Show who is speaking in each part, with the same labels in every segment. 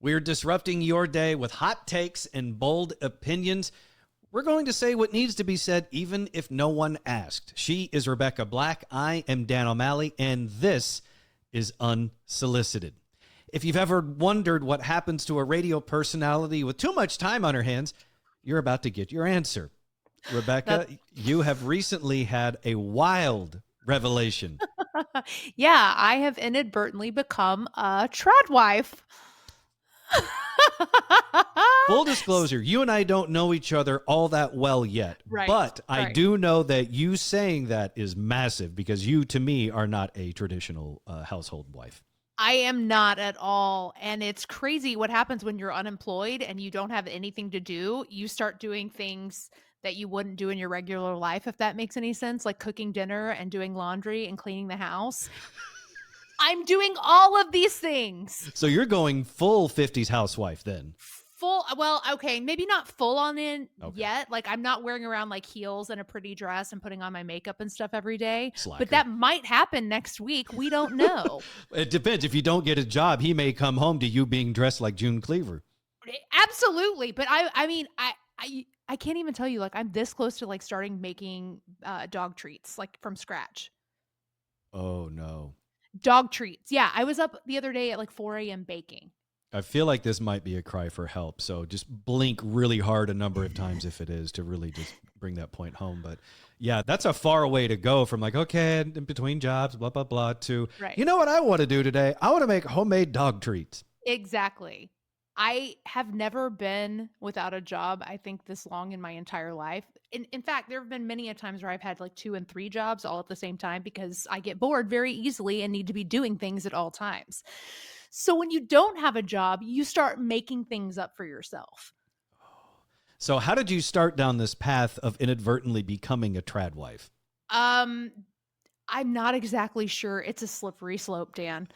Speaker 1: We're disrupting your day with hot takes and bold opinions. We're going to say what needs to be said, even if no one asked. She is Rebekah Black. I am Dan O'Malley, and this is Unsolicited. If you've ever wondered what happens to a radio personality with too much time on her hands, you're about to get your answer. Rebekah, you have recently had a wild revelation.
Speaker 2: Yeah, I have inadvertently become a trad wife.
Speaker 1: Full disclosure, you and I don't know each other all that well yet, but I do know that you saying that is massive because you, to me, are not a traditional household wife.
Speaker 2: I am not at all. And it's crazy what happens when you're unemployed and you don't have anything to do. You start doing things that you wouldn't do in your regular life, if that makes any sense, like cooking dinner and doing laundry and cleaning the house. I'm doing all of these things.
Speaker 1: So you're going full 50s housewife then?
Speaker 2: Well, okay, maybe not full on yet. Like, I'm not wearing around like heels and a pretty dress and putting on my makeup and stuff every day.
Speaker 1: Slacker.
Speaker 2: But that might happen next week. We don't know.
Speaker 1: It depends. If you don't get a job, he may come home to you being dressed like June Cleaver.
Speaker 2: Absolutely. But I mean, I can't even tell you, like, I'm this close to like starting making dog treats like from scratch.
Speaker 1: Oh, no.
Speaker 2: Dog treats. Yeah. I was up the other day at like 4 a.m. baking.
Speaker 1: I feel like this might be a cry for help. So just blink really hard a number of times if it is to really just bring that point home. But yeah, that's a far way to go from like, okay, in between jobs, blah, blah, blah, to, you know what I want to do today? I want to make homemade dog treats.
Speaker 2: Exactly. I have never been without a job, I think, this long in my entire life. In fact, there have been many a times where I've had like 2 and 3 jobs all at the same time because I get bored very easily and need to be doing things at all times. So when you don't have a job, you start making things up for yourself.
Speaker 1: So how did you start down this path of inadvertently becoming a trad wife?
Speaker 2: I'm not exactly sure. It's a slippery slope, Dan.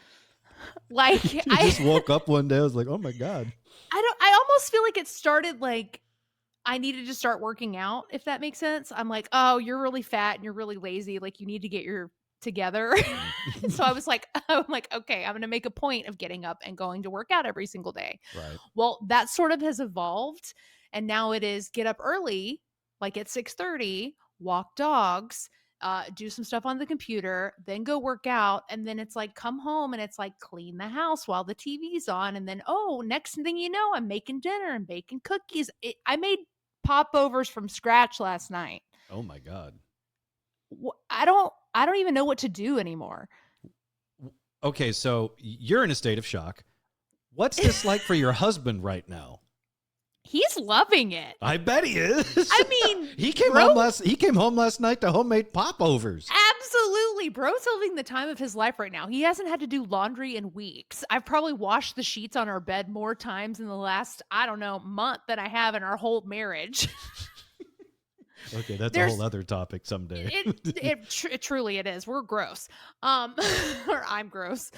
Speaker 2: Like
Speaker 1: I just woke up one day, I was like, oh my God.
Speaker 2: I almost feel like it started like I needed to start working out, if that makes sense. I'm like, oh, you're really fat and you're really lazy. Like you need to get your together. So I'm like, okay, I'm going to make a point of getting up and going to work out every single day.
Speaker 1: Right.
Speaker 2: Well, that sort of has evolved. And now it is get up early, like at 6:30, walk dogs, do some stuff on the computer, then go work out. And then it's like, come home and it's like clean the house while the TV's on. And then, oh, next thing you know, I'm making dinner and baking cookies. I made popovers from scratch last night.
Speaker 1: Oh my God.
Speaker 2: I don't even know what to do anymore.
Speaker 1: Okay, so you're in a state of shock. What's this like for your husband right now?
Speaker 2: He's loving it.
Speaker 1: I bet he is.
Speaker 2: I mean,
Speaker 1: he came home last night to homemade popovers.
Speaker 2: Absolutely. Bro's having the time of his life right now. He hasn't had to do laundry in weeks. I've probably washed the sheets on our bed more times in the last, I don't know, month than I have in our whole marriage.
Speaker 1: Okay, that's a whole other topic someday.
Speaker 2: It truly it is. We're gross. Or I'm gross.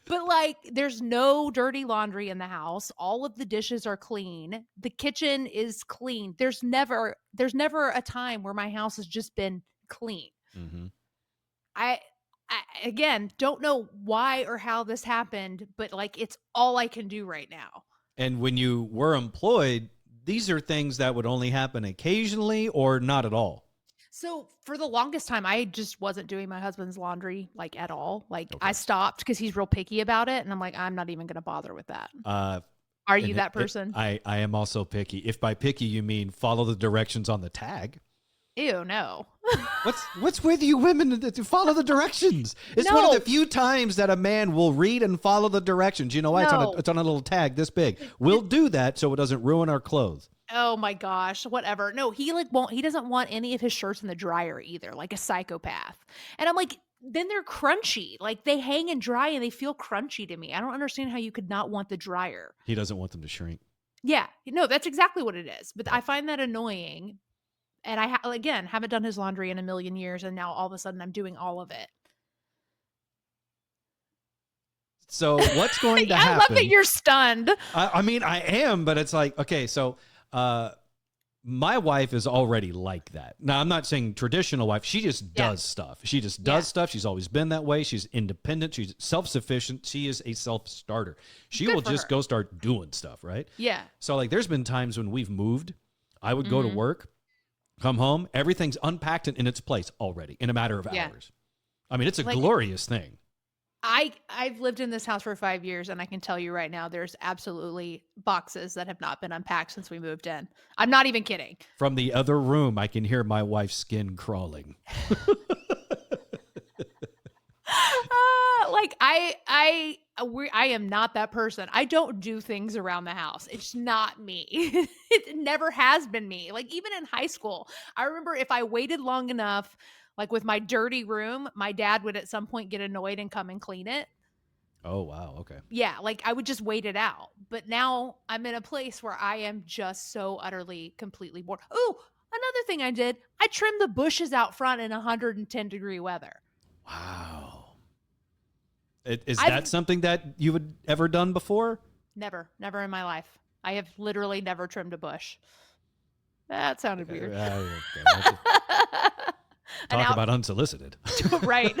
Speaker 2: But like there's no dirty laundry in the house. All of the dishes are clean. The kitchen is clean. There's never a time where my house has just been clean.
Speaker 1: Mm-hmm.
Speaker 2: I again don't know why or how this happened, but like it's all I can do right now.
Speaker 1: And when you were employed, these are things that would only happen occasionally or not at all.
Speaker 2: So for the longest time, I just wasn't doing my husband's laundry like at all. Like I stopped because he's real picky about it. And I'm like, I'm not even going to bother with that. Are you that person?
Speaker 1: I am also picky. If by picky, you mean follow the directions on the tag.
Speaker 2: Ew, no.
Speaker 1: What's with you women to follow the directions? It's one of the few times that a man will read and follow the directions. You know why? It's on a little tag this big. We'll do that so it doesn't ruin our clothes.
Speaker 2: Oh my gosh, whatever. No, he doesn't want any of his shirts in the dryer either, like a psychopath. And I'm like, then they're crunchy. Like they hang and dry and they feel crunchy to me. I don't understand how you could not want the dryer.
Speaker 1: He doesn't want them to shrink.
Speaker 2: Yeah, no, that's exactly what it is. But I find that annoying. And I, again, haven't done his laundry in a million years. And now all of a sudden I'm doing all of it.
Speaker 1: So what's going to happen?
Speaker 2: I love that you're stunned.
Speaker 1: I mean, I am, but it's like, okay, so my wife is already like that. Now, I'm not saying traditional wife. She just does stuff. She just does stuff. She's always been that way. She's independent. She's self-sufficient. She is a self-starter. She will just go start doing stuff, right?
Speaker 2: Yeah.
Speaker 1: So, like, there's been times when we've moved. I would go to work, come home, everything's unpacked and in its place already in a matter of hours. I mean, it's a glorious thing.
Speaker 2: I've lived in this house for 5 years, and I can tell you right now, there's absolutely boxes that have not been unpacked since we moved in. I'm not even kidding.
Speaker 1: From the other room, I can hear my wife's skin crawling.
Speaker 2: I am not that person. I don't do things around the house. It's not me. It never has been me. Like, even in high school, I remember if I waited long enough, like with my dirty room, my dad would at some point get annoyed and come and clean it.
Speaker 1: Oh, wow. Okay.
Speaker 2: Yeah, like I would just wait it out. But now I'm in a place where I am just so utterly, completely bored. Oh, another thing I did, I trimmed the bushes out front in 110-degree weather.
Speaker 1: Wow. Is that something that you had ever done before?
Speaker 2: Never in my life. I have literally never trimmed a bush. That sounded weird.
Speaker 1: Talk about unsolicited.
Speaker 2: Right.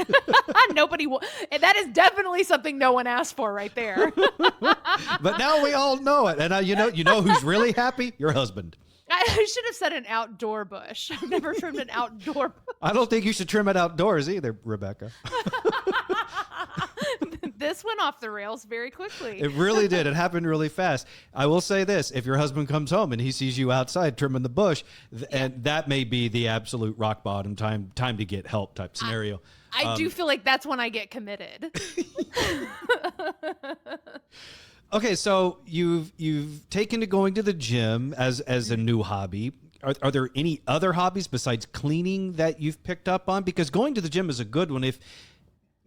Speaker 2: Nobody that is definitely something no one asked for right there.
Speaker 1: But now we all know it. And you know who's really happy? Your husband.
Speaker 2: I should have said an outdoor bush. I've never trimmed an outdoor bush.
Speaker 1: I don't think you should trim it outdoors either, Rebekah.
Speaker 2: This went off the rails very quickly.
Speaker 1: It really did. It happened really fast. I will say this. If your husband comes home and he sees you outside trimming the bush, and that may be the absolute rock bottom time to get help type scenario.
Speaker 2: I do feel like that's when I get committed.
Speaker 1: Okay, so you've taken to going to the gym as a new hobby. Are there any other hobbies besides cleaning that you've picked up on? Because going to the gym is a good one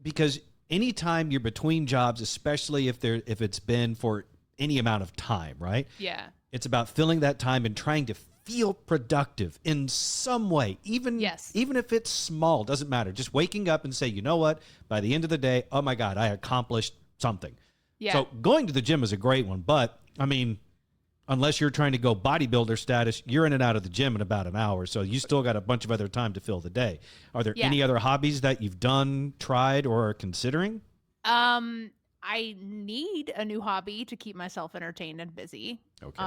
Speaker 1: because anytime you're between jobs, especially if it's been for any amount of time, right?
Speaker 2: Yeah.
Speaker 1: It's about filling that time and trying to feel productive in some way, even if it's small, doesn't matter. Just waking up and say, you know what? By the end of the day, oh my God, I accomplished something.
Speaker 2: Yeah.
Speaker 1: So going to the gym is a great one, but I mean, unless you're trying to go bodybuilder status, you're in and out of the gym in about an hour. So you still got a bunch of other time to fill the day. Are there any other hobbies that you've done, tried, or are considering?
Speaker 2: I need a new hobby to keep myself entertained and busy.
Speaker 1: Okay.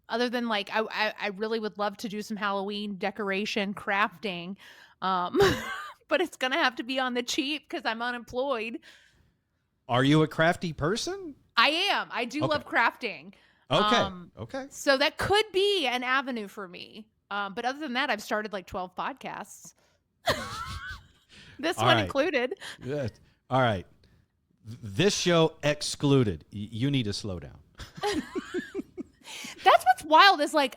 Speaker 2: Other than like, I really would love to do some Halloween decoration crafting. But it's going to have to be on the cheap because I'm unemployed.
Speaker 1: Are you a crafty person?
Speaker 2: I am. I do love crafting.
Speaker 1: Okay. Okay.
Speaker 2: So that could be an avenue for me. But other than that, I've started like 12 podcasts. This one included.
Speaker 1: Yeah. All right. This show excluded. You need to slow down.
Speaker 2: That's what's wild is like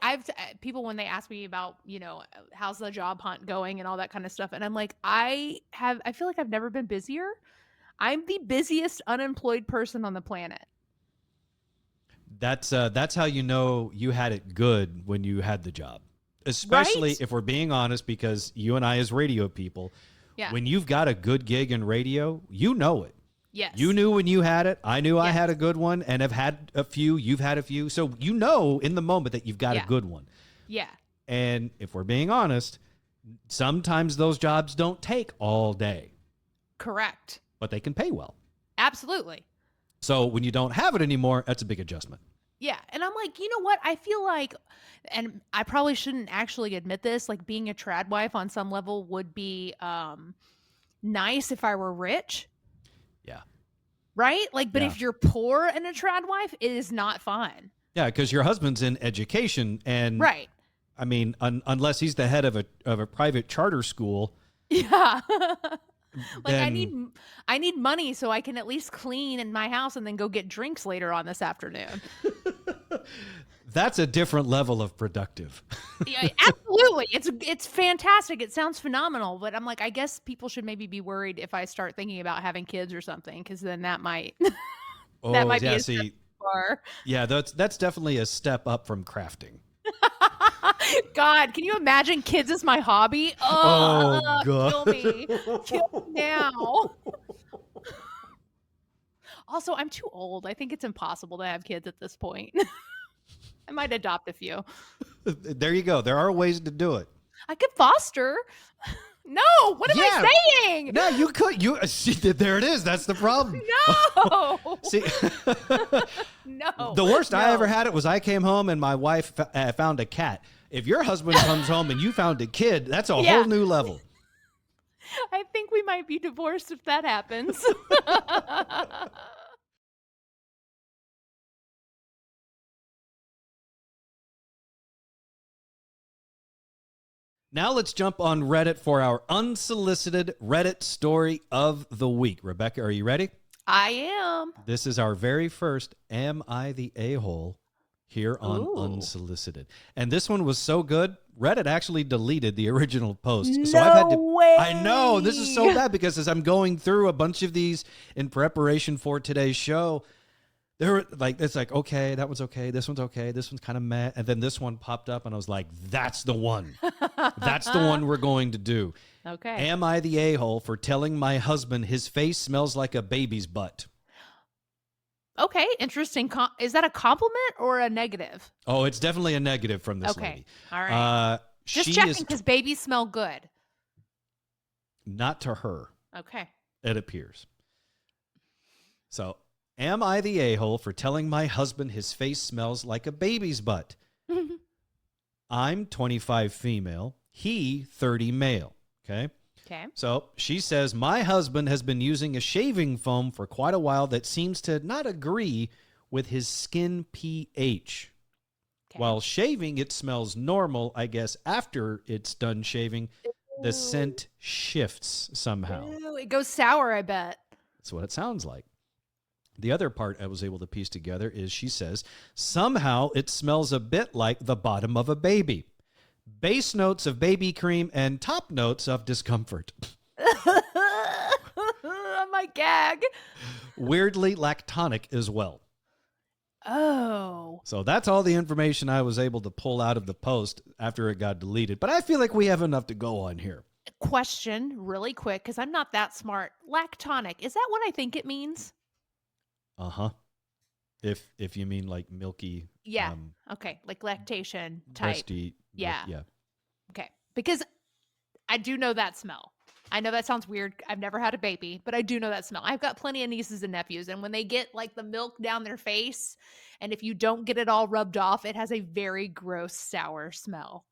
Speaker 2: people when they ask me about, how's the job hunt going and all that kind of stuff. And I'm like, I feel like I've never been busier. I'm the busiest unemployed person on the planet.
Speaker 1: That's how you know you had it good when you had the job, especially if we're being honest, because you and I as radio people, when you've got a good gig in radio, you know it.
Speaker 2: Yes.
Speaker 1: You knew when you had it. I knew I had a good one and have had a few. You've had a few. So you know in the moment that you've got a good one.
Speaker 2: Yeah.
Speaker 1: And if we're being honest, sometimes those jobs don't take all day.
Speaker 2: Correct.
Speaker 1: But they can pay well.
Speaker 2: Absolutely.
Speaker 1: So when you don't have it anymore, that's a big adjustment.
Speaker 2: Yeah. And I'm like, you know what? I feel like, and I probably shouldn't actually admit this, like being a trad wife on some level would be nice if I were rich.
Speaker 1: Yeah.
Speaker 2: Right? Like, but if you're poor and a trad wife, it is not fun.
Speaker 1: Yeah, because your husband's in education and
Speaker 2: right.
Speaker 1: I mean, unless he's the head of a private charter school.
Speaker 2: Yeah. Like I need money so I can at least clean in my house and then go get drinks later on this afternoon.
Speaker 1: That's a different level of productive.
Speaker 2: Yeah, absolutely. It's fantastic. It sounds phenomenal, but I'm like, I guess people should maybe be worried if I start thinking about having kids or something, because then that might be a step too far.
Speaker 1: Yeah, that's definitely a step up from crafting.
Speaker 2: God, can you imagine kids as my hobby?
Speaker 1: Oh God.
Speaker 2: Kill me now. Also, I'm too old. I think it's impossible to have kids at this point. I might adopt a few.
Speaker 1: There you go. There are ways to do it.
Speaker 2: I could foster. No, what am I saying?
Speaker 1: No, you could. See, there it is. That's the problem.
Speaker 2: No.
Speaker 1: See,
Speaker 2: No.
Speaker 1: the worst I
Speaker 2: No.
Speaker 1: ever had it was I came home and my wife found a cat. If your husband comes home and you found a kid, that's a whole new level.
Speaker 2: I think we might be divorced if that happens.
Speaker 1: Now let's jump on Reddit for our unsolicited Reddit story of the week. Rebekah, are you ready?
Speaker 2: I am.
Speaker 1: This is our very first Am I the A-hole here on
Speaker 2: Ooh.
Speaker 1: Unsolicited. And this one was so good, Reddit actually deleted the original post.
Speaker 2: No
Speaker 1: so I've had to
Speaker 2: way.
Speaker 1: I know, this is so bad because as I'm going through a bunch of these in preparation for today's show, there were it's like, okay, that one's okay, this one's okay, this one's kind of meh, and then this one popped up and I was like, that's the one. That's the one we're going to do.
Speaker 2: Okay.
Speaker 1: Am I the a-hole for telling my husband his face smells like a baby's butt?
Speaker 2: Okay, interesting. Is that a compliment or a negative?
Speaker 1: Oh, it's definitely a negative from this
Speaker 2: Okay.
Speaker 1: lady.
Speaker 2: All right. Just checking
Speaker 1: is
Speaker 2: because babies smell good.
Speaker 1: not to her,
Speaker 2: Okay.
Speaker 1: it appears. So, am I the a-hole for telling my husband his face smells like a baby's butt? I'm 25 female, he 30 male. Okay.
Speaker 2: Okay.
Speaker 1: So she says, my husband has been using a shaving foam for quite a while that seems to not agree with his skin pH.
Speaker 2: Okay.
Speaker 1: While shaving, it smells normal. I guess after it's done shaving, the scent shifts somehow.
Speaker 2: Ew, it goes sour, I bet.
Speaker 1: That's what it sounds like. The other part I was able to piece together is she says, somehow it smells a bit like the bottom of a baby. Base notes of baby cream and top notes of discomfort.
Speaker 2: I might gag.
Speaker 1: Weirdly lactonic as well.
Speaker 2: Oh.
Speaker 1: So that's all the information I was able to pull out of the post after it got deleted. But I feel like we have enough to go on here.
Speaker 2: Question really quick, because I'm not that smart. Lactonic, is that what I think it means?
Speaker 1: Uh-huh. If you mean like milky.
Speaker 2: Yeah. Okay. Like lactation type.
Speaker 1: Breasty.
Speaker 2: Yeah.
Speaker 1: Yeah.
Speaker 2: Okay. Because I do know that smell. I know that sounds weird. I've never had a baby, but I do know that smell. I've got plenty of nieces and nephews, and when they get like the milk down their face, and if you don't get it all rubbed off, it has a very gross, sour smell.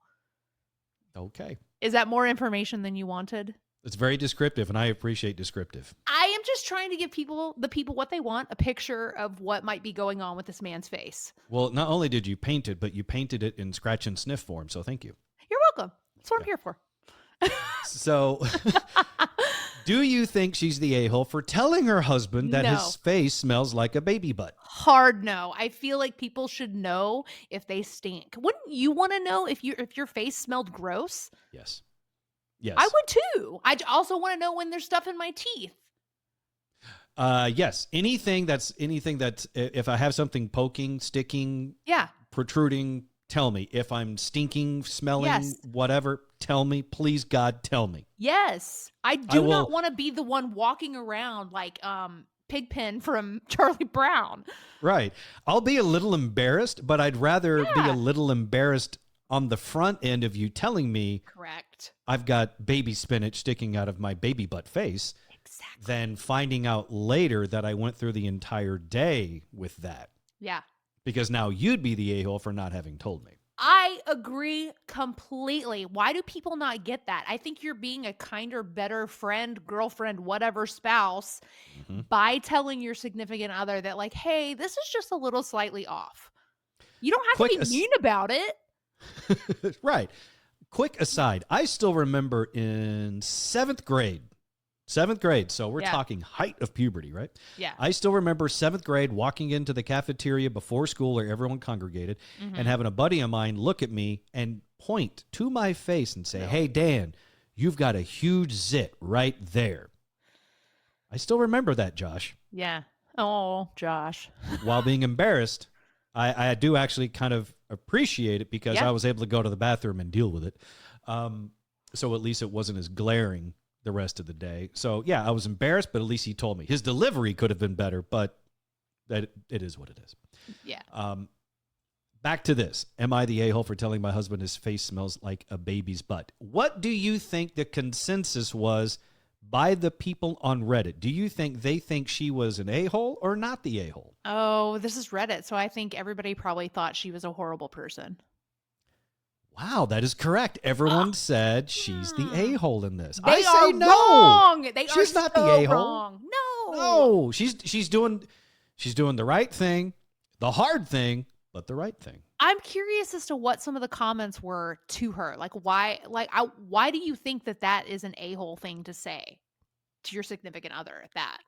Speaker 1: Okay.
Speaker 2: Is that more information than you wanted?
Speaker 1: It's very descriptive, and I appreciate descriptive.
Speaker 2: I am just trying to give the people what they want, a picture of what might be going on with this man's face.
Speaker 1: Well, not only did you paint it, but you painted it in scratch and sniff form, so thank you.
Speaker 2: You're welcome. That's what I'm here for.
Speaker 1: So, do you think she's the a-hole for telling her husband that
Speaker 2: No.
Speaker 1: his face smells like a baby butt?
Speaker 2: Hard no. I feel like people should know if they stink. Wouldn't you want to know if your face smelled gross?
Speaker 1: Yes. Yes.
Speaker 2: I would too. I also want to know when there's stuff in my teeth.
Speaker 1: Yes. Anything that's if I have something poking, sticking,
Speaker 2: Yeah.
Speaker 1: protruding, tell me. If I'm stinking, smelling,
Speaker 2: Yes.
Speaker 1: whatever, tell me. Please, God, tell me.
Speaker 2: Yes. I do
Speaker 1: will-
Speaker 2: not want to be the one walking around like Pigpen from Charlie Brown.
Speaker 1: Right. I'll be a little embarrassed, but I'd rather be
Speaker 2: Yeah.
Speaker 1: a little embarrassed on the front end of you telling me
Speaker 2: Correct.
Speaker 1: I've got baby spinach sticking out of my baby butt face
Speaker 2: Exactly.
Speaker 1: than finding out later that I went through the entire day with that.
Speaker 2: Yeah.
Speaker 1: Because now you'd be the a-hole for not having told me.
Speaker 2: I agree completely. Why do people not get that? I think you're being a kinder, better friend, girlfriend, whatever spouse by telling your significant other that, like, hey, this is just a little slightly off. You don't have to be mean about it.
Speaker 1: Right. Quick aside. I still remember in seventh grade. So we're talking height of puberty, right?
Speaker 2: Yeah.
Speaker 1: I still remember seventh grade walking into the cafeteria before school where everyone congregated and having a buddy of mine look at me and point to my face and say, hey, Dan, you've got a huge zit right there. I still remember that, Josh.
Speaker 2: Yeah. Oh, Josh.
Speaker 1: While being embarrassed, I do actually kind of appreciate it because I was able to go to the bathroom and deal with it. So at least it wasn't as glaring the rest of the day. So yeah, I was embarrassed, but at least he told me. His delivery could have been better, but that it is what it is.
Speaker 2: Yeah.
Speaker 1: Back to this. Am I the a-hole for telling my husband his face smells like a baby's butt? What do you think the consensus was by the people on Reddit? Do you think they think she was an a-hole or not the a-hole?
Speaker 2: Oh, this is Reddit, so I think everybody probably thought she was a horrible person.
Speaker 1: Wow, that is correct. Everyone said she's the a-hole in this.
Speaker 2: They
Speaker 1: I
Speaker 2: are
Speaker 1: say no.
Speaker 2: wrong. They
Speaker 1: She's
Speaker 2: are
Speaker 1: not
Speaker 2: so
Speaker 1: the a-hole.
Speaker 2: wrong. No.
Speaker 1: No, she's doing the right thing, the hard thing, but the right thing.
Speaker 2: I'm curious as to what some of the comments were to her. Like why do you think that is an a-hole thing to say to your significant other at that?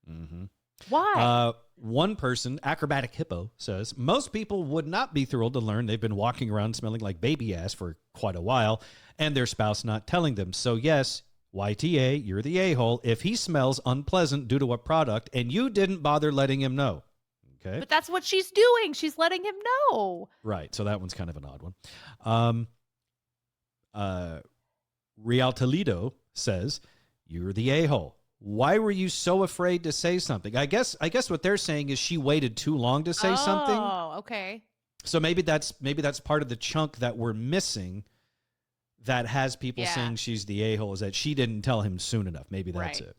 Speaker 1: Mm-hmm.
Speaker 2: Why?
Speaker 1: One person, Acrobatic Hippo, says, most people would not be thrilled to learn they've been walking around smelling like baby ass for quite a while and their spouse not telling them. So yes, YTA, you're the a-hole if he smells unpleasant due to a product and you didn't bother letting him know. Okay.
Speaker 2: But that's what she's doing. She's letting him know.
Speaker 1: Right. So that one's kind of an odd one. Real Toledo says, you're the a-hole. Why were you so afraid to say something? I guess what they're saying is she waited too long to say something.
Speaker 2: Oh, okay.
Speaker 1: So maybe that's part of the chunk that we're missing that has people saying she's the a-hole is that she didn't tell him soon enough. Maybe that's it.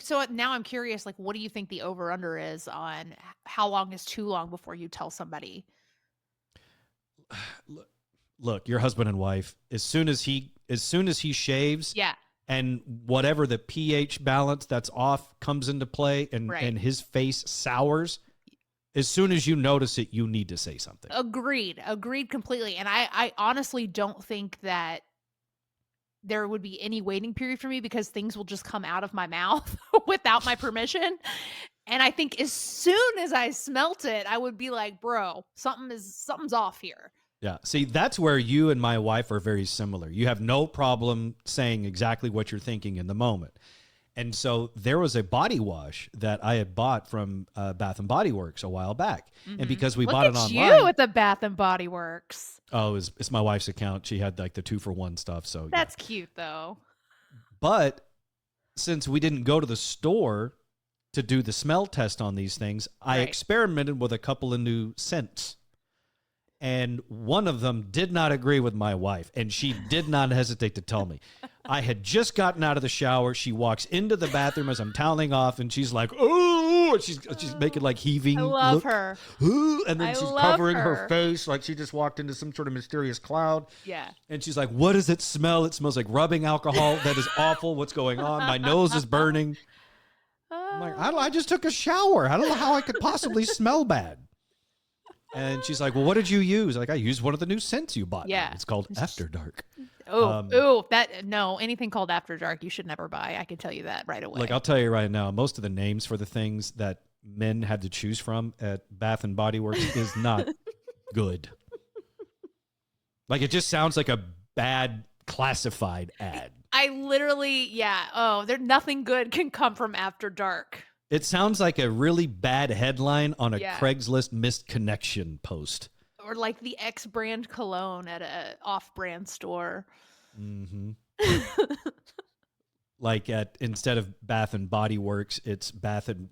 Speaker 2: So now I'm curious, like, what do you think the over-under is on how long is too long before you tell somebody?
Speaker 1: Look, your husband and wife, as soon as he shaves, and whatever the pH balance that's off comes into play and his face sours, as soon as you notice it, you need to say something. Agreed
Speaker 2: completely. And I honestly don't think that there would be any waiting period for me because things will just come out of my mouth without my permission. And I think as soon as I smelt it, I would be like, bro, something's off here.
Speaker 1: Yeah. See, that's where you and my wife are very similar. You have no problem saying exactly what you're thinking in the moment. And so there was a body wash that I had bought from Bath and Body Works a while back. Mm-hmm. And because we bought it online.
Speaker 2: Look at you with the Bath and Body Works.
Speaker 1: Oh, it's my wife's account. She had like the 2-for-1 stuff. So
Speaker 2: that's cute though.
Speaker 1: But since we didn't go to the store to do the smell test on these things, I experimented with a couple of new scents. And one of them did not agree with my wife, and she did not hesitate to tell me. I had just gotten out of the shower. She walks into the bathroom as I'm toweling off, and she's like, "Oh!" She's making like heaving.
Speaker 2: I love her.
Speaker 1: Ooh, and then she's covering her face like she just walked into some sort of mysterious cloud.
Speaker 2: Yeah.
Speaker 1: And she's like, "What does it smell? It smells like rubbing alcohol. That is awful. What's going on? My nose is burning." I'm like, I just took a shower. I don't know how I could possibly smell bad. And she's like, well, what did you use? Like, I used one of the new scents you bought.
Speaker 2: Yeah.
Speaker 1: It's called After Dark.
Speaker 2: Anything called After Dark, you should never buy. I can tell you that right away.
Speaker 1: Like, I'll tell you right now, most of the names for the things that men had to choose from at Bath and Body Works is not good. Like, it just sounds like a bad classified ad.
Speaker 2: I literally, nothing good can come from After Dark.
Speaker 1: It sounds like a really bad headline on a Craigslist missed connection post.
Speaker 2: Or like the X brand cologne at a off-brand store.
Speaker 1: Mm-hmm. Like instead of Bath and Body Works, it's Bath and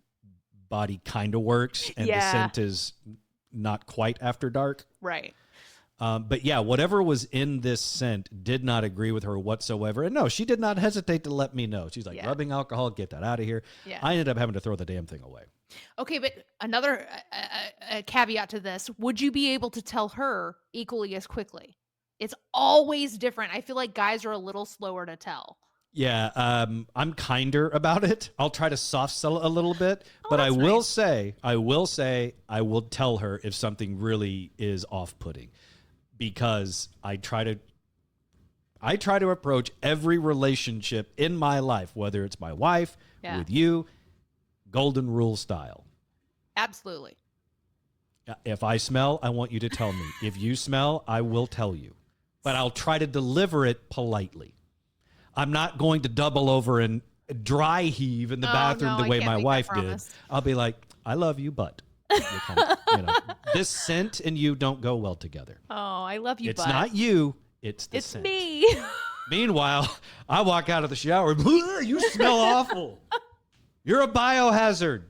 Speaker 1: Body Kinda Works, and the scent is not quite After Dark.
Speaker 2: Right.
Speaker 1: But yeah, whatever was in this scent did not agree with her whatsoever. And no, she did not hesitate to let me know. She's like, rubbing alcohol, get that out of here. Yeah. I ended up having to throw the damn thing away.
Speaker 2: Okay, but another caveat to this, would you be able to tell her equally as quickly? It's always different. I feel like guys are a little slower to tell.
Speaker 1: Yeah, I'm kinder about it. I'll try to soft sell it a little bit, but I will say, I will tell her if something really is off-putting. Because I try to approach every relationship in my life, whether it's my wife, with you, golden rule style.
Speaker 2: Absolutely.
Speaker 1: If I smell, I want you to tell me. If you smell, I will tell you. But I'll try to deliver it politely. I'm not going to double over and dry heave in the bathroom the way my wife did. I'll be like, I love you, but... this scent and you don't go well together.
Speaker 2: Oh, I love you.
Speaker 1: It's not you. It's the scent.
Speaker 2: It's me.
Speaker 1: Meanwhile, I walk out of the shower. You smell awful. You're a biohazard.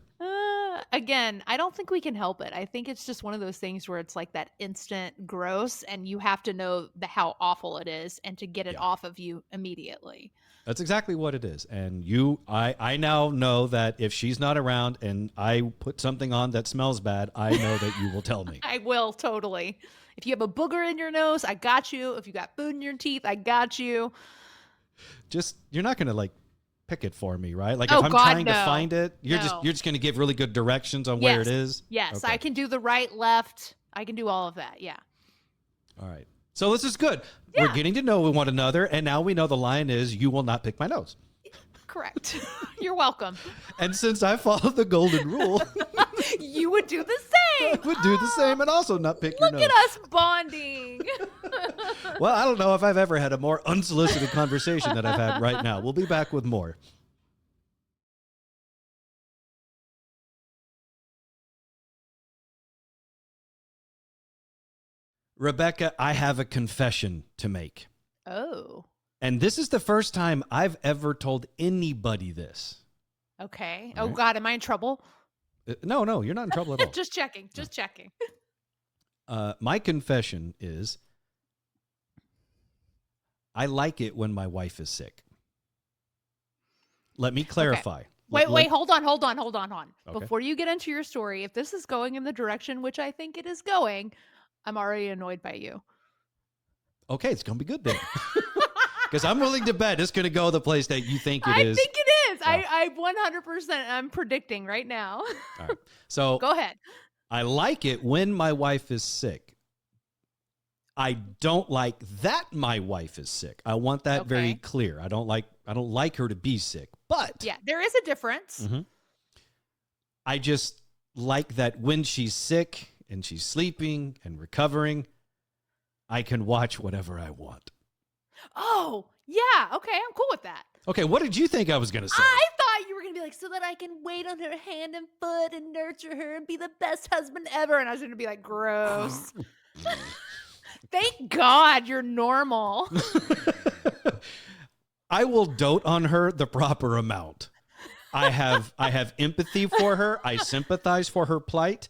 Speaker 2: Again, I don't think we can help it. I think it's just one of those things where it's like that instant gross, and you have to know how awful it is and to get it
Speaker 1: Yeah.
Speaker 2: off of you immediately.
Speaker 1: That's exactly what it is. And I now know that if she's not around and I put something on that smells bad, I know that you will tell me.
Speaker 2: I will, totally. If you have a booger in your nose, I got you. If you got food in your teeth, I got you.
Speaker 1: Just, you're not going to like pick it for me, right? Like
Speaker 2: Oh,
Speaker 1: if I'm
Speaker 2: God,
Speaker 1: trying to
Speaker 2: no.
Speaker 1: find it, you're
Speaker 2: No.
Speaker 1: just going to give really good directions on where it is.
Speaker 2: Yes,
Speaker 1: Okay.
Speaker 2: I can do the right, left. I can do all of that. Yeah.
Speaker 1: All right. So this is good.
Speaker 2: Yeah.
Speaker 1: We're getting to know one another, and now we know the line is, you will not pick my nose.
Speaker 2: Correct. You're welcome.
Speaker 1: And since I followed the golden rule,
Speaker 2: You would do the
Speaker 1: I
Speaker 2: same.
Speaker 1: would do the same and also not pick your
Speaker 2: Look
Speaker 1: nose.
Speaker 2: at us bonding.
Speaker 1: Well, I don't know if I've ever had a more unsolicited conversation than I've had right now. We'll be back with more. Rebekah, I have a confession to make.
Speaker 2: Oh,
Speaker 1: And this is the first time I've ever told anybody this.
Speaker 2: okay.
Speaker 1: All
Speaker 2: Oh,
Speaker 1: right.
Speaker 2: God, am I in trouble?
Speaker 1: No, you're not in trouble at all.
Speaker 2: Just checking. Just checking.
Speaker 1: My confession is I like it when my wife is sick. Let me clarify.
Speaker 2: Wait, hold on.
Speaker 1: Okay.
Speaker 2: Before you get into your story, if this is going in the direction which I think it is going, I'm already annoyed by you.
Speaker 1: Okay, it's going to be good then. Because I'm willing to bet it's going to go the place that you think it is.
Speaker 2: I think it is.
Speaker 1: Yeah.
Speaker 2: I 100%. I'm predicting right now.
Speaker 1: All right. So
Speaker 2: Go ahead.
Speaker 1: I like it when my wife is sick. I don't like that my wife is sick. I want that very
Speaker 2: Okay.
Speaker 1: clear. I don't like her to be sick. But
Speaker 2: Yeah, there is a difference.
Speaker 1: Mhm. I just like that when she's sick and she's sleeping and recovering, I can watch whatever I want.
Speaker 2: Oh, yeah. Okay, I'm cool with that.
Speaker 1: Okay, what did you think I was going to say?
Speaker 2: I thought you were going to be like, so that I can wait on her hand and foot and nurture her and be the best husband ever. And I was going to be like, gross. Thank God you're normal.
Speaker 1: I will dote on her the proper amount. I have empathy for her. I sympathize for her plight.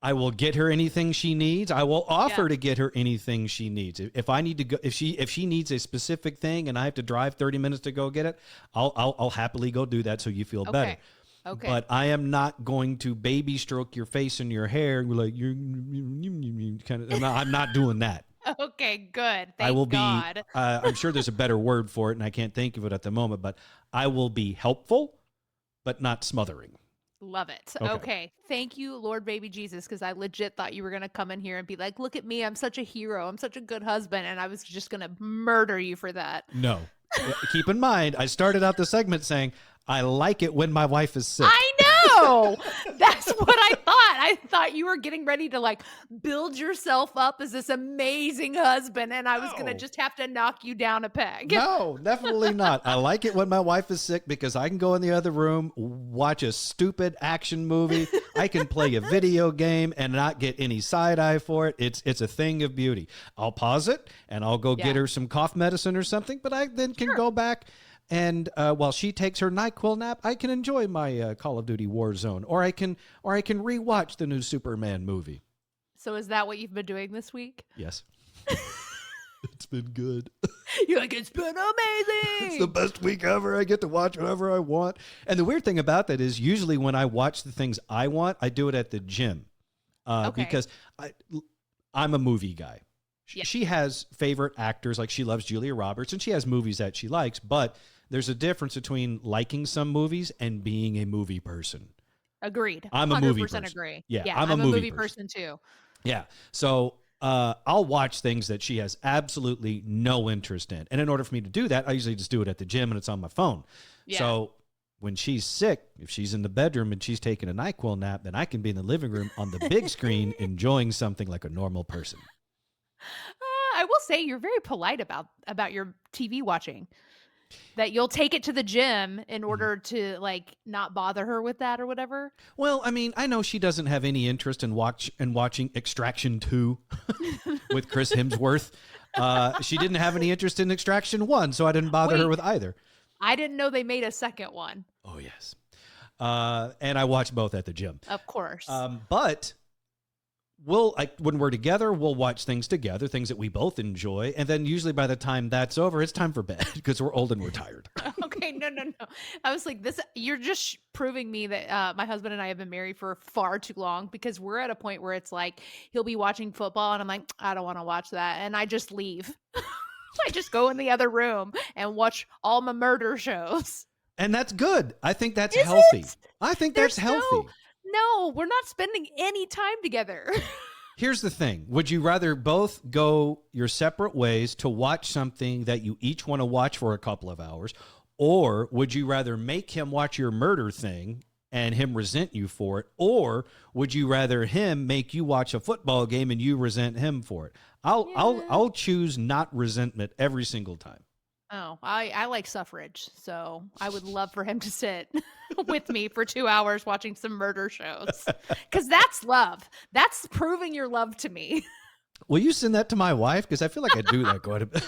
Speaker 1: I will get her anything she needs. I will offer to get her anything she needs. If I need to go, if she needs a specific thing and I have to drive 30 minutes to go get it, I'll happily go do that so you feel better.
Speaker 2: Okay.
Speaker 1: But I am not going to baby stroke your face and your hair. Like you're kind of. I'm not doing that.
Speaker 2: Okay, good. Thank
Speaker 1: I will
Speaker 2: God.
Speaker 1: be. I'm sure there's a better word for it, and I can't think of it at the moment. But I will be helpful, but not smothering.
Speaker 2: Love it.
Speaker 1: Okay.
Speaker 2: Okay. Thank you, Lord baby Jesus, because I legit thought you were going to come in here and be like, look at me. I'm such a hero. I'm such a good husband. And I was just going to murder you for that.
Speaker 1: No. Keep in mind, I started out the segment saying I like it when my wife is sick.
Speaker 2: I know. That's what I thought. I thought you were getting ready to like build yourself up as this amazing husband. And I was going to
Speaker 1: No.
Speaker 2: just have to knock you down a peg.
Speaker 1: No, definitely not. I like it when my wife is sick because I can go in the other room, watch a stupid action movie. I can play a video game and not get any side eye for it. It's a thing of beauty. I'll pause it and I'll go get her some cough medicine or something, but I then can go back and while she takes her NyQuil nap, I can enjoy my Call of Duty Warzone, or I can rewatch the new Superman movie.
Speaker 2: So is that what you've been doing this week?
Speaker 1: Yes. It's been good.
Speaker 2: You're like, it's been amazing.
Speaker 1: It's the best week ever. I get to watch whatever I want. And the weird thing about that is usually when I watch the things I want, I do it at the gym
Speaker 2: Okay.
Speaker 1: because I'm a movie guy.
Speaker 2: Yeah.
Speaker 1: She has favorite actors, like she loves Julia Roberts, and she has movies that she likes, but there's a difference between liking some movies and being a movie person.
Speaker 2: Agreed.
Speaker 1: I'm a movie
Speaker 2: 100%
Speaker 1: person.
Speaker 2: agree.
Speaker 1: Yeah,
Speaker 2: I'm a movie person too.
Speaker 1: Yeah. So I'll watch things that she has absolutely no interest in. And in order for me to do that, I usually just do it at the gym and it's on my phone.
Speaker 2: Yeah.
Speaker 1: So when she's sick, if she's in the bedroom and she's taking a NyQuil nap, then I can be in the living room on the big screen enjoying something like a normal person.
Speaker 2: I will say you're very polite about your TV watching. That you'll take it to the gym in order to like not bother her with that or whatever.
Speaker 1: Well, I mean, I know she doesn't have any interest in watching Extraction 2 with Chris Hemsworth. She didn't have any interest in Extraction 1, so I didn't bother her with either.
Speaker 2: I didn't know they made a second one.
Speaker 1: Oh, yes. And I watch both at the gym.
Speaker 2: Of course.
Speaker 1: But when we're together, we'll watch things together, things that we both enjoy. And then usually by the time that's over, it's time for bed because we're old and we're tired.
Speaker 2: Okay, no. I was like, you're just proving me that my husband and I have been married for far too long, because we're at a point where it's like he'll be watching football and I'm like, I don't want to watch that. And I just leave. I just go in the other room and watch all my murder shows.
Speaker 1: And that's good. I think that's
Speaker 2: Is
Speaker 1: healthy.
Speaker 2: it?
Speaker 1: I think that's healthy.
Speaker 2: No, we're not spending any time together.
Speaker 1: Here's the thing. Would you rather both go your separate ways to watch something that you each want to watch for a couple of hours? Or would you rather make him watch your murder thing and him resent you for it? Or would you rather him make you watch a football game and you resent him for it? I'll choose not resentment every single time.
Speaker 2: Oh, I like suffrage, so I would love for him to sit with me for 2 hours watching some murder shows, because that's love. That's proving your love to me.
Speaker 1: Will you send that to my wife? Because I feel like I do that quite a bit.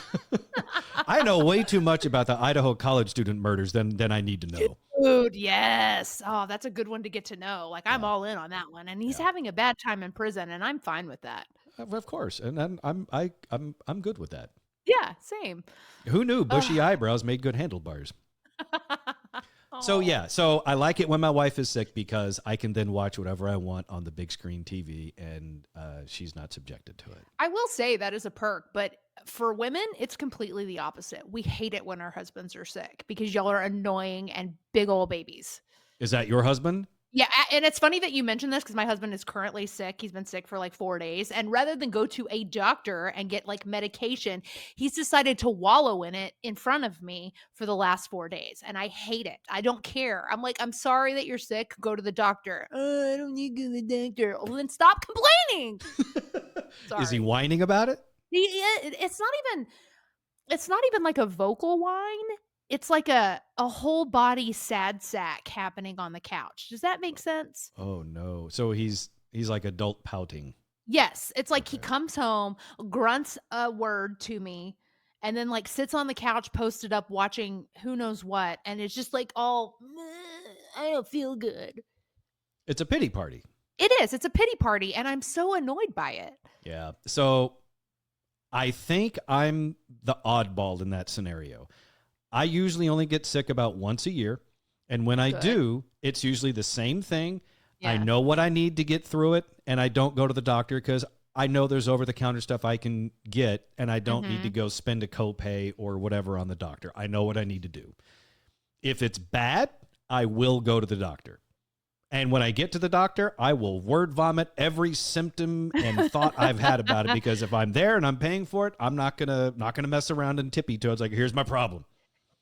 Speaker 1: I know way too much about the Idaho college student murders than I need to know.
Speaker 2: Dude, yes. Oh, that's a good one to get to know. Like, I'm all in on that one, and he's having a bad time in prison, and I'm fine with that.
Speaker 1: Of course, and I'm good with that.
Speaker 2: Yeah, same.
Speaker 1: Who knew bushy eyebrows made good handlebars? So I like it when my wife is sick because I can then watch whatever I want on the big screen TV, and she's not subjected to it.
Speaker 2: I will say that is a perk, but for women, it's completely the opposite. We hate it when our husbands are sick because y'all are annoying and big old babies.
Speaker 1: Is that your husband?
Speaker 2: Yeah, and it's funny that you mentioned this because my husband is currently sick. He's been sick for like 4 days. And rather than go to a doctor and get like medication, he's decided to wallow in it in front of me for the last 4 days. And I hate it. I don't care. I'm like, I'm sorry that you're sick. Go to the doctor. I don't need to go to the doctor. Well, then stop complaining.
Speaker 1: Is he whining about it?
Speaker 2: It's not even like a vocal whine. It's like a whole body sad sack happening on the couch. Does that make sense?
Speaker 1: Oh no. So he's like adult pouting.
Speaker 2: Yes. It's like he comes home, grunts a word to me, and then like sits on the couch posted up watching who knows what, and it's just like all I don't feel good.
Speaker 1: It's a pity party.
Speaker 2: It is. It's a pity party, and I'm so annoyed by it.
Speaker 1: Yeah. So I think I'm the oddball in that scenario. I usually only get sick about once a year. And when I do, it's usually the same thing. Yeah. I know what I need to get through it. And I don't go to the doctor because I know there's over-the-counter stuff I can get. And I don't need to go spend a copay or whatever on the doctor. I know what I need to do. If it's bad, I will go to the doctor. And when I get to the doctor, I will word vomit every symptom and thought I've had about it. Because if I'm there and I'm paying for it, I'm not gonna mess around and tippy toes like, here's my problem.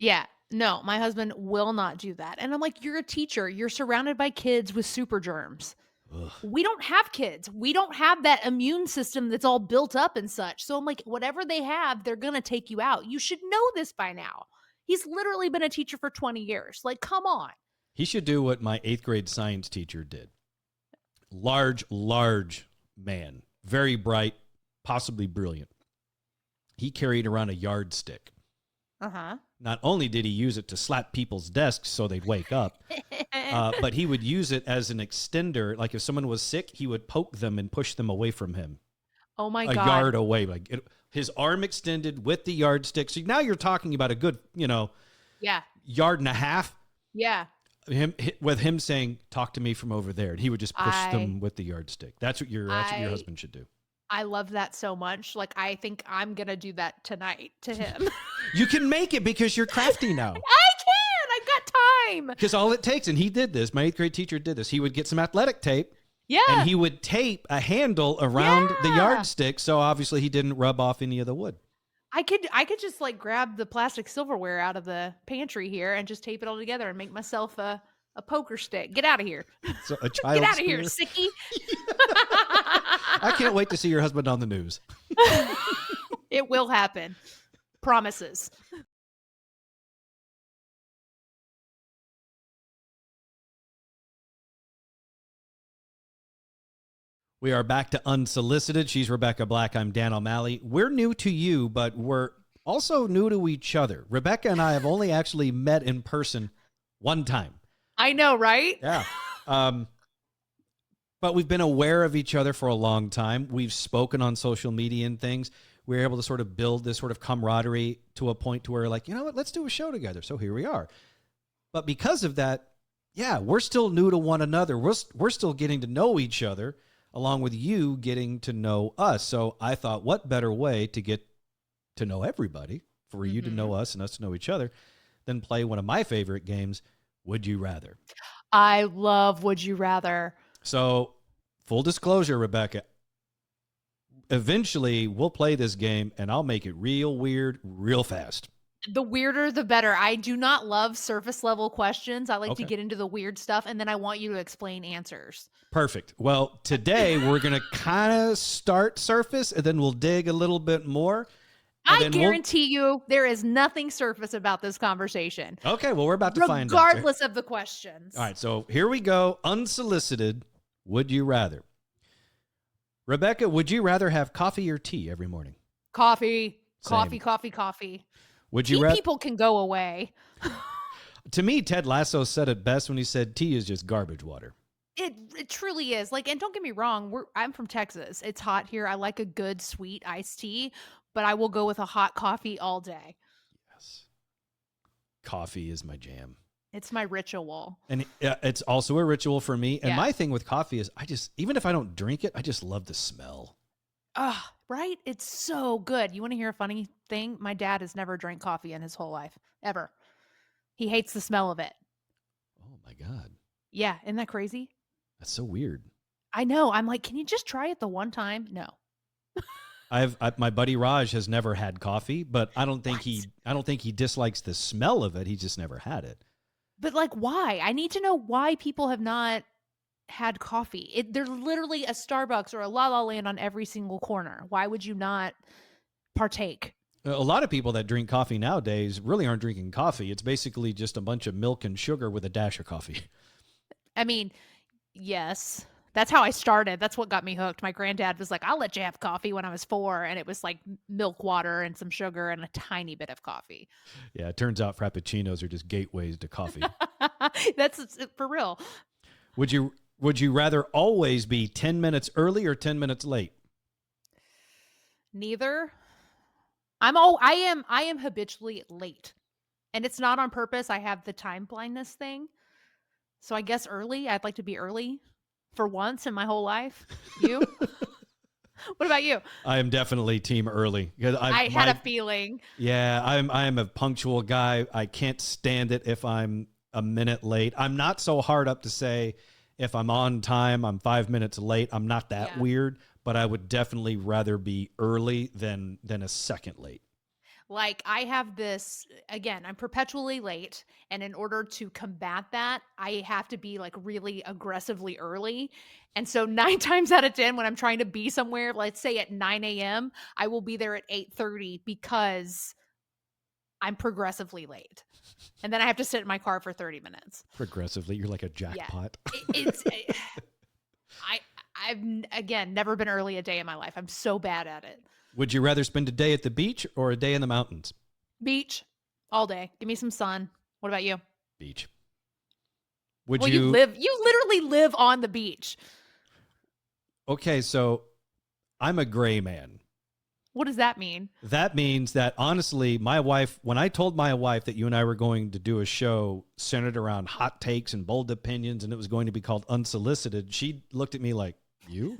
Speaker 2: Yeah, no, my husband will not do that. And I'm like, you're a teacher. You're surrounded by kids with super germs. Ugh. We don't have kids. We don't have that immune system that's all built up and such. So I'm like, whatever they have, they're going to take you out. You should know this by now. He's literally been a teacher for 20 years. Like, come on. He
Speaker 1: should do what my 8th grade science teacher did. Large man, very bright, possibly brilliant. He carried around a yardstick.
Speaker 2: Uh-huh.
Speaker 1: Not only did he use it to slap people's desks so they'd wake up, but he would use it as an extender. Like if someone was sick, he would poke them and push them away from him.
Speaker 2: Oh my God.
Speaker 1: A yard away. His arm extended with the yardstick. So now you're talking about a good, yard and a half.
Speaker 2: Yeah.
Speaker 1: With him saying, talk to me from over there. And he would just push them with the yardstick. That's what your husband should do.
Speaker 2: I love that so much. Like, I think I'm going to do that tonight to him.
Speaker 1: You can make it because you're crafty now.
Speaker 2: I can. I've got time.
Speaker 1: Because all it takes, and he did this, my 8th grade teacher did this. He would get some athletic tape.
Speaker 2: Yeah.
Speaker 1: And he would tape a handle around the yardstick. So obviously he didn't rub off any of the wood.
Speaker 2: I could just like grab the plastic silverware out of the pantry here and just tape it all together and make myself a poker stick. Get out of here.
Speaker 1: So a child
Speaker 2: Get out of here, sickie.
Speaker 1: I can't wait to see your husband on the news.
Speaker 2: It will happen. Promises.
Speaker 1: We are back to Unsolicited. She's Rebekah Black. I'm Dan O'Malley. We're new to you, but we're also new to each other. Rebekah and I have only actually met in person one time.
Speaker 2: I know, right?
Speaker 1: Yeah. Um, but we've been aware of each other for a long time. We've spoken on social media and things. We're able to sort of build this sort of camaraderie to a point to where, like, you know what, let's do a show together. So here we are. But because of that, yeah, we're still new to one another. We're still getting to know each other, along with you getting to know us. So I thought, what better way to get to know everybody, for you to know us and us to know each other, than play one of my favorite games, Would You Rather?
Speaker 2: I love Would You Rather.
Speaker 1: So, full disclosure, Rebekah, eventually we'll play this game and I'll make it real weird, real fast.
Speaker 2: The weirder, the better. I do not love surface level questions. I like to
Speaker 1: Okay.
Speaker 2: get into the weird stuff, and then I want you to explain answers.
Speaker 1: Perfect. Well, today we're going to kind of start surface and then we'll dig a little bit more.
Speaker 2: I guarantee you there is nothing surface about this conversation.
Speaker 1: Okay, well, we're about to find out.
Speaker 2: Regardless of the questions.
Speaker 1: All right, so here we go. Unsolicited, Would You Rather? Rebekah, would you rather have coffee or tea every morning?
Speaker 2: Coffee.
Speaker 1: Same.
Speaker 2: Coffee.
Speaker 1: Would you
Speaker 2: Tea
Speaker 1: rather?
Speaker 2: people can go away.
Speaker 1: To me, Ted Lasso said it best when he said tea is just garbage water.
Speaker 2: It truly is. Like, and don't get me wrong, I'm from Texas. It's hot here. I like a good sweet iced tea, but I will go with a hot coffee all day.
Speaker 1: Yes. Coffee is my jam.
Speaker 2: It's my ritual.
Speaker 1: And it's also a ritual for me. And
Speaker 2: Yeah.
Speaker 1: my thing with coffee is even if I don't drink it, I just love the smell.
Speaker 2: Ah, right? It's so good. You want to hear a funny thing? My dad has never drank coffee in his whole life, ever. He hates the smell of it.
Speaker 1: Oh my God.
Speaker 2: Yeah, isn't that crazy?
Speaker 1: That's so weird.
Speaker 2: I know. I'm like, can you just try it the one time? No.
Speaker 1: My buddy Raj has never had coffee, but I don't think he dislikes the smell of it. He just never had it.
Speaker 2: But like, why? I need to know why people have not had coffee. There's literally a Starbucks or a La La Land on every single corner. Why would you not partake?
Speaker 1: A lot of people that drink coffee nowadays really aren't drinking coffee. It's basically just a bunch of milk and sugar with a dash of coffee.
Speaker 2: I mean, yes. That's how I started. That's what got me hooked. My granddad was like, I'll let you have coffee when I was 4. And it was like milk water and some sugar and a tiny bit of coffee.
Speaker 1: Yeah, it turns out Frappuccinos are just gateways to coffee.
Speaker 2: That's for real.
Speaker 1: Would you rather always be 10 minutes early or 10 minutes late?
Speaker 2: Neither. I am habitually late. And it's not on purpose. I have the time blindness thing. So I guess early. I'd like to be early for once in my whole life. You? What about you?
Speaker 1: I am definitely team early.
Speaker 2: I had a feeling.
Speaker 1: Yeah, I am a punctual guy. I can't stand it if I'm a minute late. I'm not so hard up to say if I'm on time, I'm 5 minutes late. I'm not that weird, but I would definitely rather be early than a second late.
Speaker 2: Like, I have this, again, I'm perpetually late. And in order to combat that, I have to be like really aggressively early. And so 9 times out of 10, when I'm trying to be somewhere, let's say at 9 a.m., I will be there at 8:30 because I'm progressively late. And then I have to sit in my car for 30 minutes.
Speaker 1: Progressively, you're like a jackpot.
Speaker 2: Yeah. I've, again, never been early a day in my life. I'm so bad at it.
Speaker 1: Would you rather spend a day at the beach or a day in the mountains?
Speaker 2: Beach all day. Give me some sun. What about you?
Speaker 1: Beach.
Speaker 2: You literally live on the beach.
Speaker 1: Okay, so I'm a gray man.
Speaker 2: What does that mean?
Speaker 1: That means that, honestly, my wife, when I told my wife that you and I were going to do a show centered around hot takes and bold opinions and it was going to be called Unsolicited, she looked at me like, you?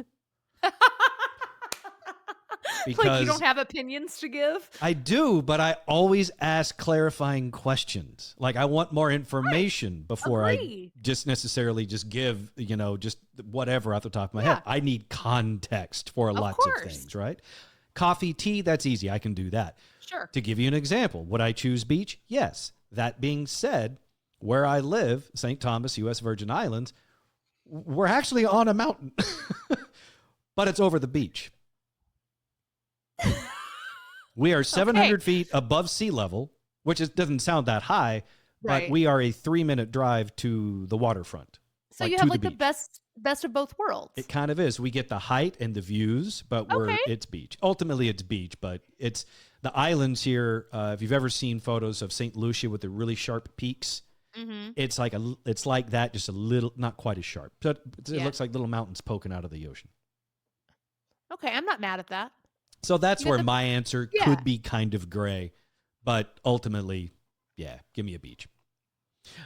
Speaker 2: Because like you don't have opinions to give?
Speaker 1: I do, but I always ask clarifying questions. Like, I want more information before I just necessarily just give, just whatever off the top of my head. I need context for lots of things, right? Coffee, tea, that's easy. I can do that.
Speaker 2: Sure.
Speaker 1: To give you an example, would I choose beach? Yes. That being said, where I live, St. Thomas, U.S. Virgin Islands, we're actually on a mountain, but it's over the beach. We are 700 feet above sea level, which doesn't sound that high, but we are a 3-minute drive to the waterfront.
Speaker 2: So you have like the best of both worlds.
Speaker 1: It kind of is. We get the height and the views, but it's beach. Ultimately, it's beach, but it's the islands here. If you've ever seen photos of St. Lucia with the really sharp peaks,
Speaker 2: Mm-hmm.
Speaker 1: It's like that, just a little, not quite as sharp. But it
Speaker 2: Yeah.
Speaker 1: looks like little mountains poking out of the ocean.
Speaker 2: Okay, I'm not mad at that.
Speaker 1: So that's
Speaker 2: You got
Speaker 1: where
Speaker 2: the
Speaker 1: my answer
Speaker 2: yeah.
Speaker 1: could be kind of gray, but ultimately, yeah, give me a beach.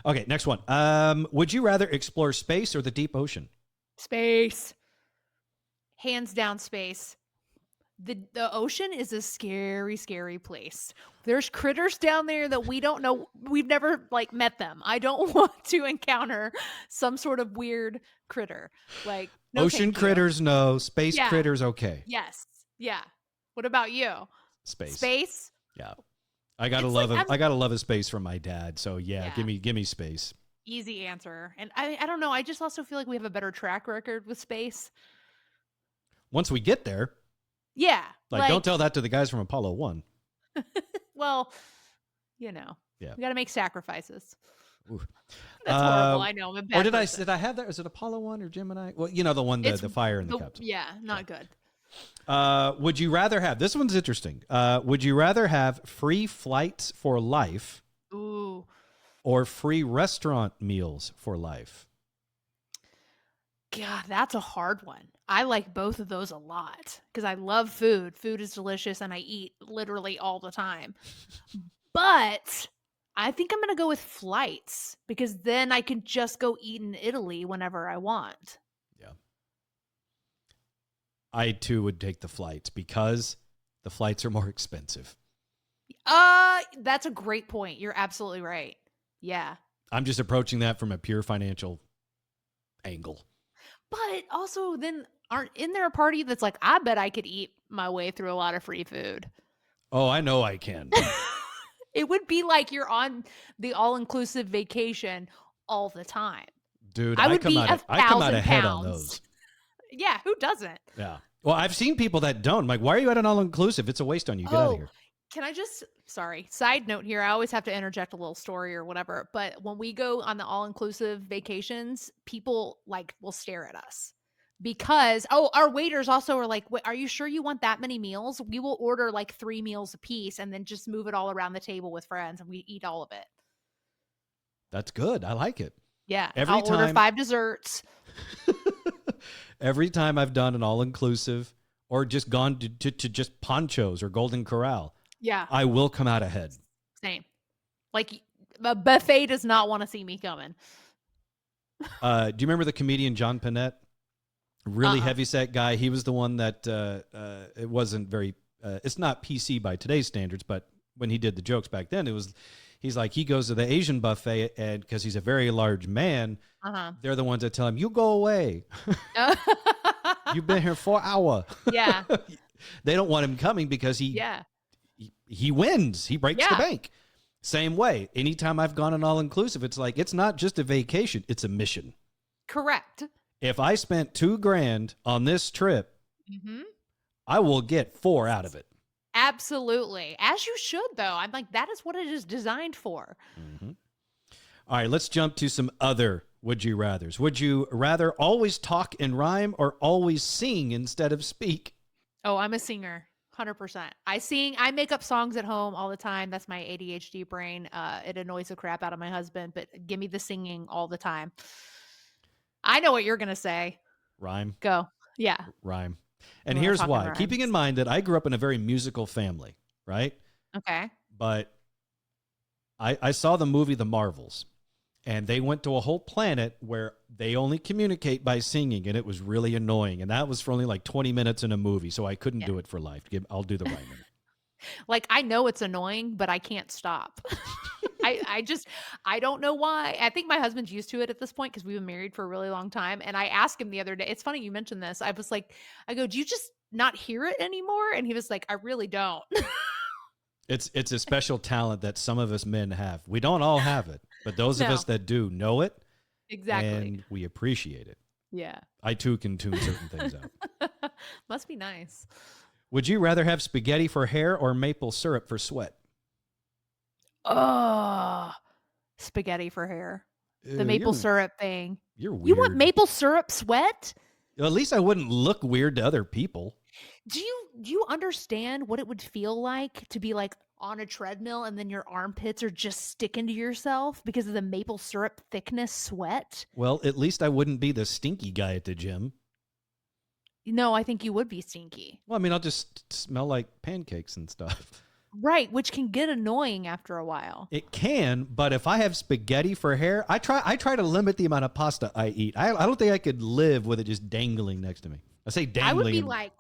Speaker 1: Okay, next one. Would you rather explore space or the deep ocean?
Speaker 2: Space. Hands down space. The ocean is a scary, scary place. There's critters down there that we don't know. We've never like met them. I don't want to encounter some sort of weird critter. Like, no,
Speaker 1: Ocean
Speaker 2: thank you.
Speaker 1: critters, no. Space
Speaker 2: Yeah.
Speaker 1: critters, okay.
Speaker 2: Yes. Yeah. What about you?
Speaker 1: Space.
Speaker 2: Space?
Speaker 1: Yeah. I gotta
Speaker 2: It's like I'm
Speaker 1: I gotta love a space from my dad. So yeah,
Speaker 2: yeah,
Speaker 1: give me space.
Speaker 2: easy answer. And I don't know. I just also feel like we have a better track record with space.
Speaker 1: Once we get there,
Speaker 2: Yeah.
Speaker 1: like don't tell that to the guys from Apollo 1.
Speaker 2: Well, you know,
Speaker 1: Yeah.
Speaker 2: we got to make sacrifices.
Speaker 1: Ooh.
Speaker 2: That's horrible. I know. I'm a bad
Speaker 1: Or did
Speaker 2: person.
Speaker 1: I have that? Is it Apollo 1 or Gemini? Well, you know the one,
Speaker 2: It's
Speaker 1: the fire in the capsule.
Speaker 2: yeah, not good.
Speaker 1: Would you rather have, this one's interesting. Would you rather have free flights for life
Speaker 2: Ooh.
Speaker 1: or free restaurant meals for life?
Speaker 2: God, that's a hard one. I like both of those a lot because I love food. Food is delicious and I eat literally all the time. But I think I'm going to go with flights because then I can just go eat in Italy whenever I want.
Speaker 1: Yeah. I too would take the flights because the flights are more expensive.
Speaker 2: That's a great point. You're absolutely right. Yeah.
Speaker 1: I'm just approaching that from a pure financial angle.
Speaker 2: But also then isn't there a party that's like, I bet I could eat my way through a lot of free food.
Speaker 1: Oh, I know I can.
Speaker 2: It would be like you're on the all-inclusive vacation all the time.
Speaker 1: Dude,
Speaker 2: I would be
Speaker 1: I come out
Speaker 2: 1,000
Speaker 1: ahead on
Speaker 2: pounds.
Speaker 1: those.
Speaker 2: Yeah, who doesn't?
Speaker 1: Yeah. Well, I've seen people that don't. I'm like, why are you at an all-inclusive? It's a waste on you. Get out of here.
Speaker 2: Can I just, sorry, side note here. I always have to interject a little story or whatever. But when we go on the all-inclusive vacations, people like will stare at us because, our waiters also are like, are you sure you want that many meals? We will order like 3 meals a piece and then just move it all around the table with friends and we eat all of it.
Speaker 1: That's good. I like it.
Speaker 2: Yeah.
Speaker 1: Every
Speaker 2: I'll order
Speaker 1: time-
Speaker 2: 5 desserts.
Speaker 1: Every time I've done an all-inclusive or just gone to just Ponchos or Golden Corral,
Speaker 2: Yeah.
Speaker 1: I will come out ahead.
Speaker 2: Same. Like a buffet does not want to see me coming.
Speaker 1: Do you remember the comedian John Panette? Really heavyset guy. He was the one that it wasn't very. It's not PC by today's standards, but when he did the jokes back then, it was. He's like he goes to the Asian buffet, and because he's a very large man, they're the ones that tell him, "You go away. You've been here 4 hours."
Speaker 2: Yeah.
Speaker 1: They don't want him coming because he wins. He breaks the bank. Same way. Anytime I've gone an all-inclusive, it's like, it's not just a vacation. It's a mission.
Speaker 2: Correct.
Speaker 1: If I spent $2,000 on this trip, I will get 4 out of it.
Speaker 2: Absolutely. As you should, though. I'm like, that is what it is designed for.
Speaker 1: All right, let's jump to some other would you rathers. Would you rather always talk and rhyme or always sing instead of speak?
Speaker 2: Oh, I'm a singer. 100%. I make up songs at home all the time. That's my ADHD brain. It annoys the crap out of my husband, but give me the singing all the time. I know what you're going to say.
Speaker 1: Rhyme.
Speaker 2: Go. Yeah.
Speaker 1: Rhyme. And here's why.
Speaker 2: Rhymes.
Speaker 1: Keeping in mind that I grew up in a very musical family, right?
Speaker 2: Okay.
Speaker 1: But I saw the movie The Marvels, and they went to a whole planet where they only communicate by singing, and it was really annoying. And that was for only like 20 minutes in a movie, so I couldn't do it for life. I'll do the rhyming.
Speaker 2: Like, I know it's annoying, but I can't stop. I don't know why. I think my husband's used to it at this point because we've been married for a really long time. And I asked him the other day, it's funny you mentioned this. I was like, I go, do you just not hear it anymore? And he was like, I really don't.
Speaker 1: It's a special talent that some of us men have. We don't all have it, but those of us that do know it.
Speaker 2: Exactly.
Speaker 1: And we appreciate it.
Speaker 2: Yeah.
Speaker 1: I too can tune certain things out.
Speaker 2: Must be nice.
Speaker 1: Would you rather have spaghetti for hair or maple syrup for sweat?
Speaker 2: Oh, spaghetti for hair. The maple syrup thing.
Speaker 1: You're weird.
Speaker 2: You want maple syrup sweat?
Speaker 1: At least I wouldn't look weird to other people.
Speaker 2: Do you understand what it would feel like to be like on a treadmill and then your armpits are just sticking to yourself because of the maple syrup thickness sweat.
Speaker 1: Well, at least I wouldn't be the stinky guy at the gym.
Speaker 2: No, I think you would be stinky.
Speaker 1: Well, I mean, I'll just smell like pancakes and stuff.
Speaker 2: Right, which can get annoying after a while.
Speaker 1: It can, but if I have spaghetti for hair, I try to limit the amount of pasta I eat. I don't think I could live with it just dangling next to me. I say dangling.
Speaker 2: I would be like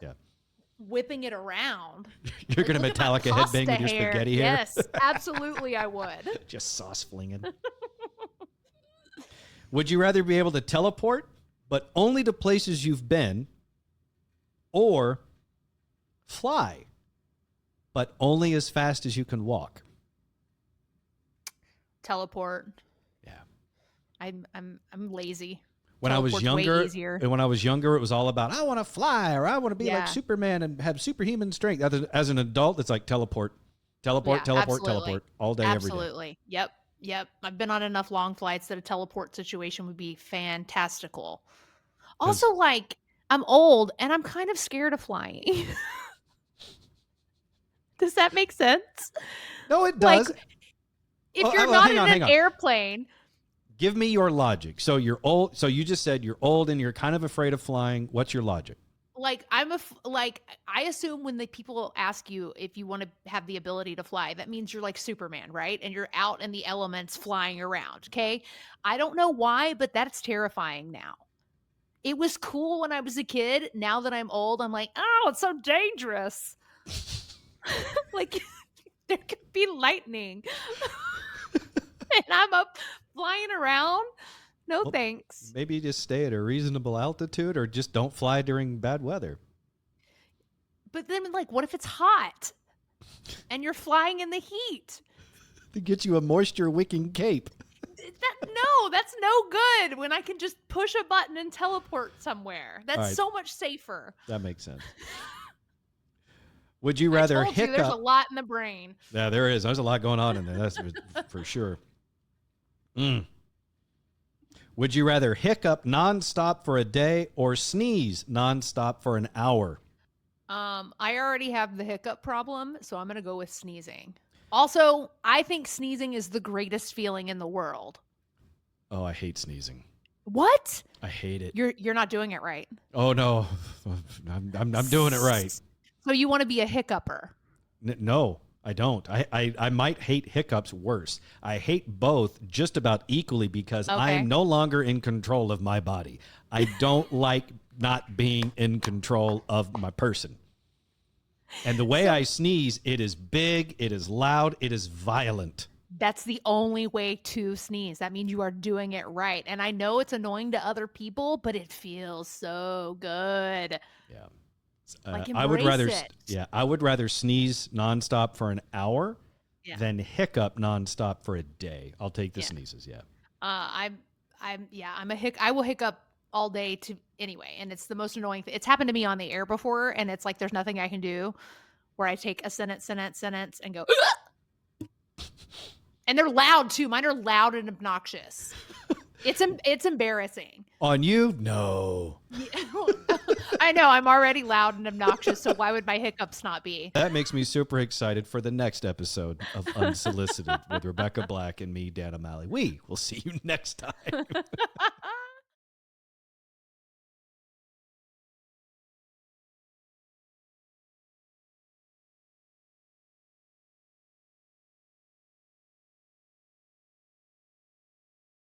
Speaker 2: whipping it around.
Speaker 1: You're going to Metallica headbang with your spaghetti hair?
Speaker 2: Yes, absolutely I would.
Speaker 1: Just sauce flinging. Would you rather be able to teleport, but only to places you've been, or fly, but only as fast as you can walk?
Speaker 2: Teleport.
Speaker 1: Yeah.
Speaker 2: I'm lazy.
Speaker 1: When I was younger, it was all about, I want to fly, or I want to be like Superman and have superhuman strength. As an adult, it's like teleport all day, every day.
Speaker 2: Absolutely. Yep. I've been on enough long flights that a teleport situation would be fantastical. Also, like, I'm old and I'm kind of scared of flying. Does that make sense?
Speaker 1: No, it does.
Speaker 2: Like, if you're not in an airplane.
Speaker 1: Give me your logic. So you're old. So you just said you're old and you're kind of afraid of flying. What's your logic?
Speaker 2: Like, I assume when the people ask you if you want to have the ability to fly, that means you're like Superman, right? And you're out in the elements flying around. Okay. I don't know why, but that's terrifying now. It was cool when I was a kid. Now that I'm old, I'm like, oh, it's so dangerous. Like, there could be lightning. And I'm up flying around. No, thanks.
Speaker 1: Maybe just stay at a reasonable altitude, or just don't fly during bad weather.
Speaker 2: But then, like, what if it's hot and you're flying in the heat?
Speaker 1: To get you a moisture-wicking cape.
Speaker 2: No, that's no good when I can just push a button and teleport somewhere. That's so much safer.
Speaker 1: That makes sense. Would you rather hiccup?
Speaker 2: There's a lot in the brain.
Speaker 1: Yeah, there is. There's a lot going on in there. That's for sure. Would you rather hiccup nonstop for a day or sneeze nonstop for an hour?
Speaker 2: I already have the hiccup problem, so I'm going to go with sneezing. Also, I think sneezing is the greatest feeling in the world.
Speaker 1: Oh, I hate sneezing.
Speaker 2: What?
Speaker 1: I hate it.
Speaker 2: You're not doing it right.
Speaker 1: Oh no, I'm doing it right.
Speaker 2: So you want to be a hiccuper?
Speaker 1: No, I don't. I might hate hiccups worse. I hate both just about equally because I am no longer in control of my body. I don't like not being in control of my person. And the way I sneeze, it is big, it is loud, it is violent.
Speaker 2: That's the only way to sneeze. That means you are doing it right. And I know it's annoying to other people, but it feels so good.
Speaker 1: Yeah.
Speaker 2: Like,
Speaker 1: I would rather
Speaker 2: it.
Speaker 1: I would rather sneeze nonstop for an hour than hiccup nonstop for a day. I'll take the sneezes,
Speaker 2: I will hiccup all day anyway, and it's the most annoying thing. It's happened to me on the air before, and it's like there's nothing I can do where I take a sentence and go and they're loud too. Mine are loud and obnoxious. It's embarrassing.
Speaker 1: On you? No.
Speaker 2: I know, I'm already loud and obnoxious, so why would my hiccups not be?
Speaker 1: That makes me super excited for the next episode of Unsolicited with Rebekah Black and me, Dan O'Malley. We will see you next time.